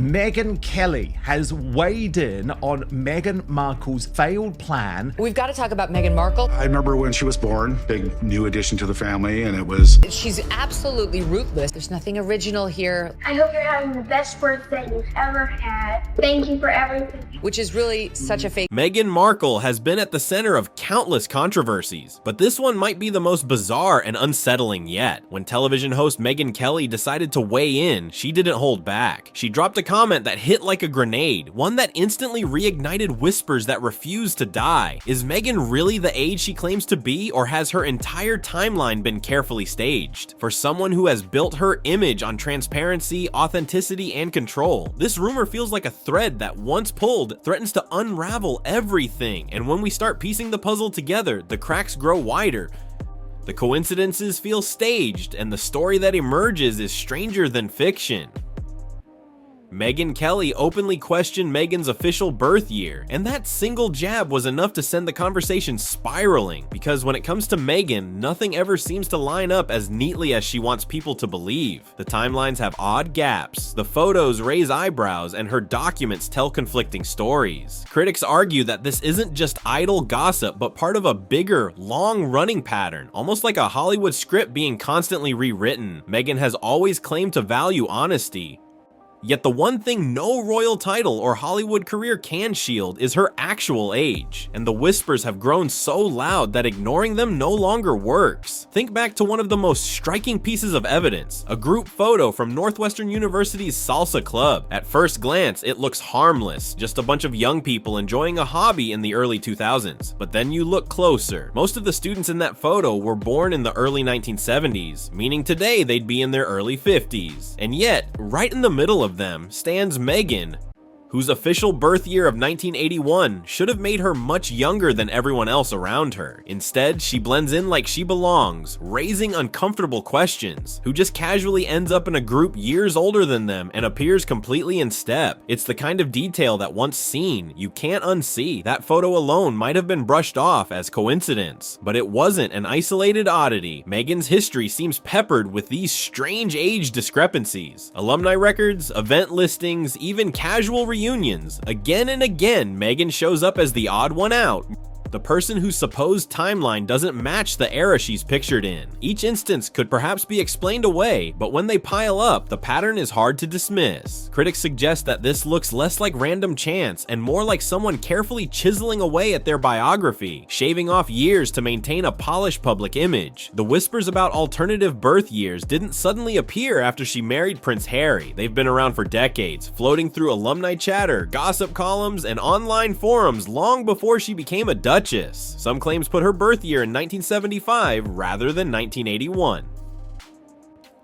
Megyn Kelly has weighed in on Meghan Markle's failed plan. We've got to talk about Meghan Markle. I remember when she was born, big new addition to the family, and it was... She's absolutely ruthless. There's nothing original here. I hope you're having the best birthday you've ever had. Thank you for everything. Which is really such a fake. Meghan Markle has been at the center of countless controversies, but this one might be the most bizarre and unsettling yet. When television host Megyn Kelly decided to weigh in, she didn't hold back. She dropped a comment that hit like a grenade, one that instantly reignited whispers that refused to die. Is Megyn really the age she claims to be, or has her entire timeline been carefully staged? For someone who has built her image on transparency, authenticity, and control, this rumor feels like a thread that, once pulled, threatens to unravel everything, and when we start piecing the puzzle together, the cracks grow wider. The coincidences feel staged, and the story that emerges is stranger than fiction. Megyn Kelly openly questioned Meghan's official birth year, and that single jab was enough to send the conversation spiraling, because when it comes to Meghan, nothing ever seems to line up as neatly as she wants people to believe. The timelines have odd gaps, the photos raise eyebrows, and her documents tell conflicting stories. Critics argue that this isn't just idle gossip, but part of a bigger, long-running pattern, almost like a Hollywood script being constantly rewritten. Meghan has always claimed to value honesty. Yet the one thing no royal title or Hollywood career can shield is her actual age, and the whispers have grown so loud that ignoring them no longer works. Think back to one of the most striking pieces of evidence, a group photo from Northwestern University's salsa club. At first glance, it looks harmless, just a bunch of young people enjoying a hobby in the early 2000s. But then you look closer. Most of the students in that photo were born in the early 1970s, meaning today they'd be in their early 50s. And yet, right in the middle of them stands Megyn, whose official birth year of 1981 should have made her much younger than everyone else around her. Instead, she blends in like she belongs, raising uncomfortable questions, who just casually ends up in a group years older than them and appears completely in step. It's the kind of detail that once seen, you can't unsee. That photo alone might have been brushed off as coincidence, but it wasn't an isolated oddity. Meghan's history seems peppered with these strange age discrepancies. Alumni records, event listings, even casual reunions. Again and again, Megyn shows up as the odd one out, the person whose supposed timeline doesn't match the era she's pictured in. Each instance could perhaps be explained away, but when they pile up, the pattern is hard to dismiss. Critics suggest that this looks less like random chance and more like someone carefully chiseling away at their biography, shaving off years to maintain a polished public image. The whispers about alternative birth years didn't suddenly appear after she married Prince Harry. They've been around for decades, floating through alumni chatter, gossip columns, and online forums long before she became a duchess. Some claims put her birth year in 1975 rather than 1981.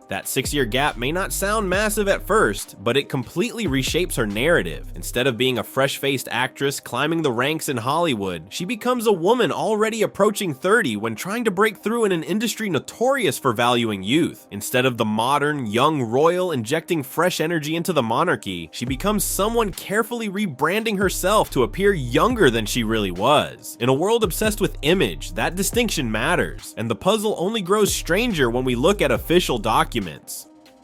That 6-year gap may not sound massive at first, but it completely reshapes her narrative. Instead of being a fresh-faced actress climbing the ranks in Hollywood, she becomes a woman already approaching 30 when trying to break through in an industry notorious for valuing youth. Instead of the modern, young royal injecting fresh energy into the monarchy, she becomes someone carefully rebranding herself to appear younger than she really was. In a world obsessed with image, that distinction matters, and the puzzle only grows stranger when we look at official documents.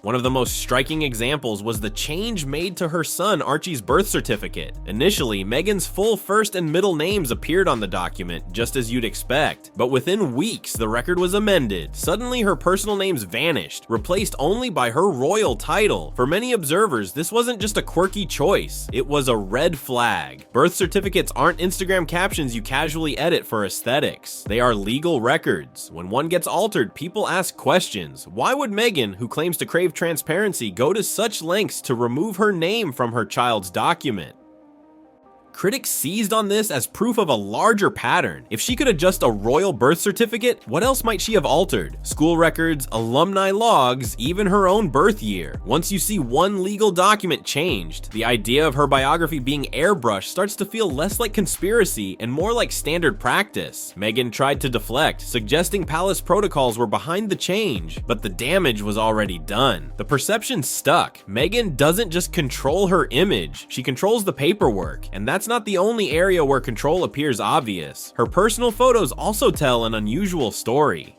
One of the most striking examples was the change made to her son Archie's birth certificate. Initially, Meghan's full first and middle names appeared on the document, just as you'd expect, but within weeks the record was amended. Suddenly her personal names vanished, replaced only by her royal title. For many observers, this wasn't just a quirky choice, it was a red flag. Birth certificates aren't Instagram captions you casually edit for aesthetics. They are legal records. When one gets altered, people ask questions. Why would Meghan, who claims to crave transparency, go to such lengths to remove her name from her child's document? Critics seized on this as proof of a larger pattern. If she could adjust a royal birth certificate, what else might she have altered? School records, alumni logs, even her own birth year. Once you see one legal document changed, the idea of her biography being airbrushed starts to feel less like conspiracy and more like standard practice. Meghan tried to deflect, suggesting palace protocols were behind the change, but the damage was already done. The perception stuck. Meghan doesn't just control her image, she controls the paperwork, and that's not the only area where control appears obvious. Her personal photos also tell an unusual story.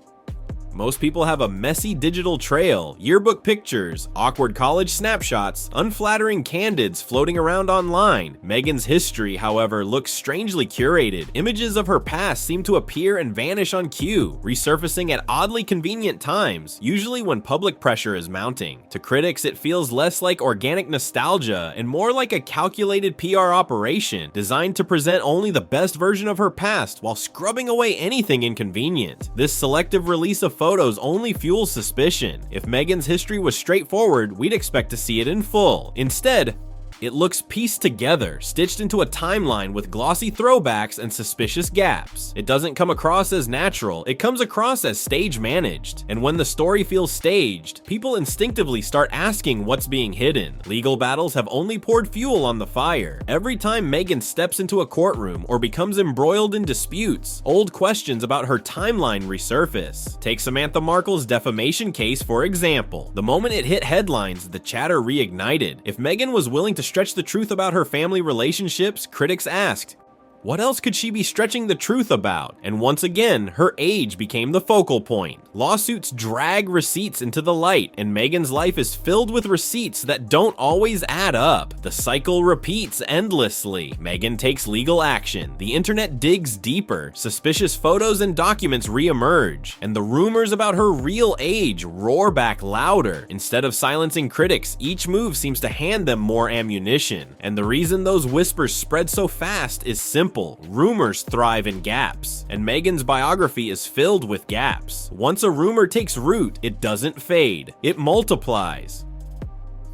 Most people have a messy digital trail, yearbook pictures, awkward college snapshots, unflattering candids floating around online. Meghan's history, however, looks strangely curated. Images of her past seem to appear and vanish on cue, resurfacing at oddly convenient times, usually when public pressure is mounting. To critics, it feels less like organic nostalgia and more like a calculated PR operation designed to present only the best version of her past while scrubbing away anything inconvenient. This selective release of photos only fuels suspicion. If Meghan's history was straightforward, we'd expect to see it in full. Instead, it looks pieced together, stitched into a timeline with glossy throwbacks and suspicious gaps. It doesn't come across as natural, it comes across as stage managed. And when the story feels staged, people instinctively start asking what's being hidden. Legal battles have only poured fuel on the fire. Every time Meghan steps into a courtroom or becomes embroiled in disputes, old questions about her timeline resurface. Take Samantha Markle's defamation case for example. The moment it hit headlines, the chatter reignited. If Meghan was willing to stretch the truth about her family relationships, critics asked, what else could she be stretching the truth about? And once again, her age became the focal point. Lawsuits drag receipts into the light, and Meghan's life is filled with receipts that don't always add up. The cycle repeats endlessly. Meghan takes legal action. The internet digs deeper. Suspicious photos and documents re-emerge, and the rumors about her real age roar back louder. Instead of silencing critics, each move seems to hand them more ammunition. And the reason those whispers spread so fast is simple. Rumors thrive in gaps, and Meghan's biography is filled with gaps. Once a rumor takes root, it doesn't fade, it multiplies.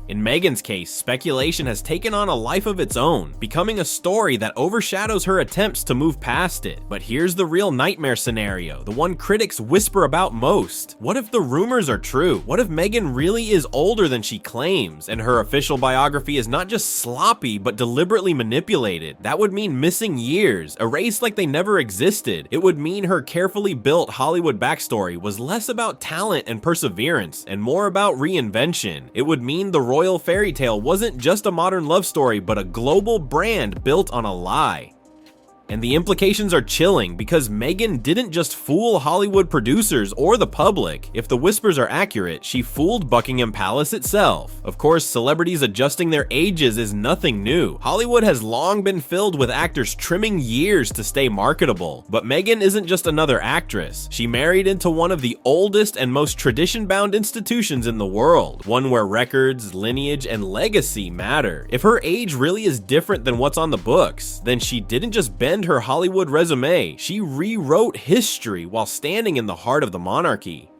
In Meghan's case, speculation has taken on a life of its own, becoming a story that overshadows her attempts to move past it. But here's the real nightmare scenario, the one critics whisper about most. What if the rumors are true? What if Meghan really is older than she claims, and her official biography is not just sloppy, but deliberately manipulated? That would mean missing years, erased like they never existed. It would mean her carefully built Hollywood backstory was less about talent and perseverance, and more about reinvention. It would mean the royal fairy tale wasn't just a modern love story, but a global brand built on a lie. And the implications are chilling because Meghan didn't just fool Hollywood producers or the public. If the whispers are accurate, she fooled Buckingham Palace itself. Of course, celebrities adjusting their ages is nothing new. Hollywood has long been filled with actors trimming years to stay marketable. But Meghan isn't just another actress. She married into one of the oldest and most tradition-bound institutions in the world, one where records, lineage, and legacy matter. If her age really is different than what's on the books, then she didn't just bend her Hollywood resume, she rewrote history while standing in the heart of the monarchy.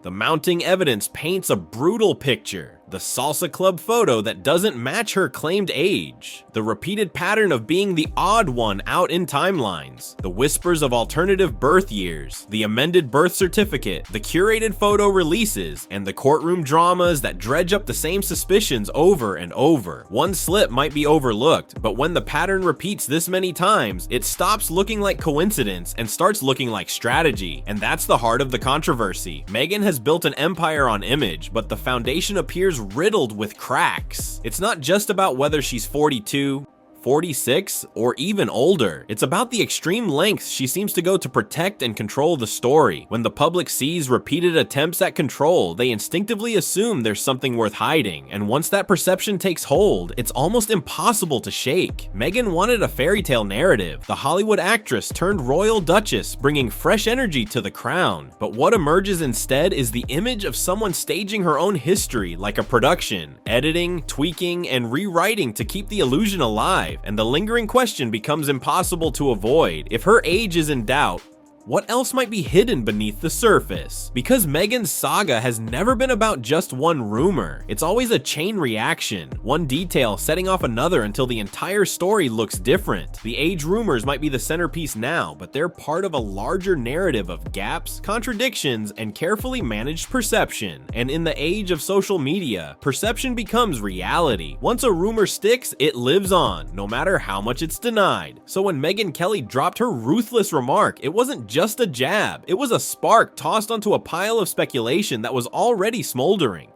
The mounting evidence paints a brutal picture. The salsa club photo that doesn't match her claimed age, the repeated pattern of being the odd one out in timelines, the whispers of alternative birth years, the amended birth certificate, the curated photo releases, and the courtroom dramas that dredge up the same suspicions over and over. One slip might be overlooked, but when the pattern repeats this many times, it stops looking like coincidence and starts looking like strategy. And that's the heart of the controversy. Meghan has built an empire on image, but the foundation appears riddled with cracks. It's not just about whether she's 42, 46, or even older. It's about the extreme lengths she seems to go to protect and control the story. When the public sees repeated attempts at control, they instinctively assume there's something worth hiding, and once that perception takes hold, it's almost impossible to shake. Meghan wanted a fairy tale narrative, the Hollywood actress turned royal duchess, bringing fresh energy to the crown. But what emerges instead is the image of someone staging her own history like a production, editing, tweaking, and rewriting to keep the illusion alive. And the lingering question becomes impossible to avoid. If her age is in doubt, what else might be hidden beneath the surface? Because Meghan's saga has never been about just one rumor. It's always a chain reaction, one detail setting off another until the entire story looks different. The age rumors might be the centerpiece now, but they're part of a larger narrative of gaps, contradictions, and carefully managed perception. And in the age of social media, perception becomes reality. Once a rumor sticks, it lives on, no matter how much it's denied. So when Megyn Kelly dropped her ruthless remark, it wasn't just a jab, it was a spark tossed onto a pile of speculation that was already smoldering.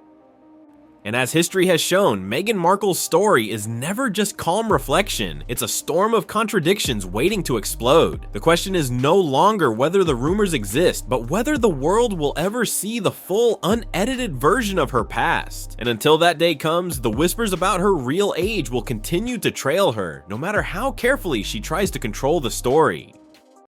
And as history has shown, Meghan Markle's story is never just calm reflection, it's a storm of contradictions waiting to explode. The question is no longer whether the rumors exist, but whether the world will ever see the full, unedited version of her past. And until that day comes, the whispers about her real age will continue to trail her, no matter how carefully she tries to control the story.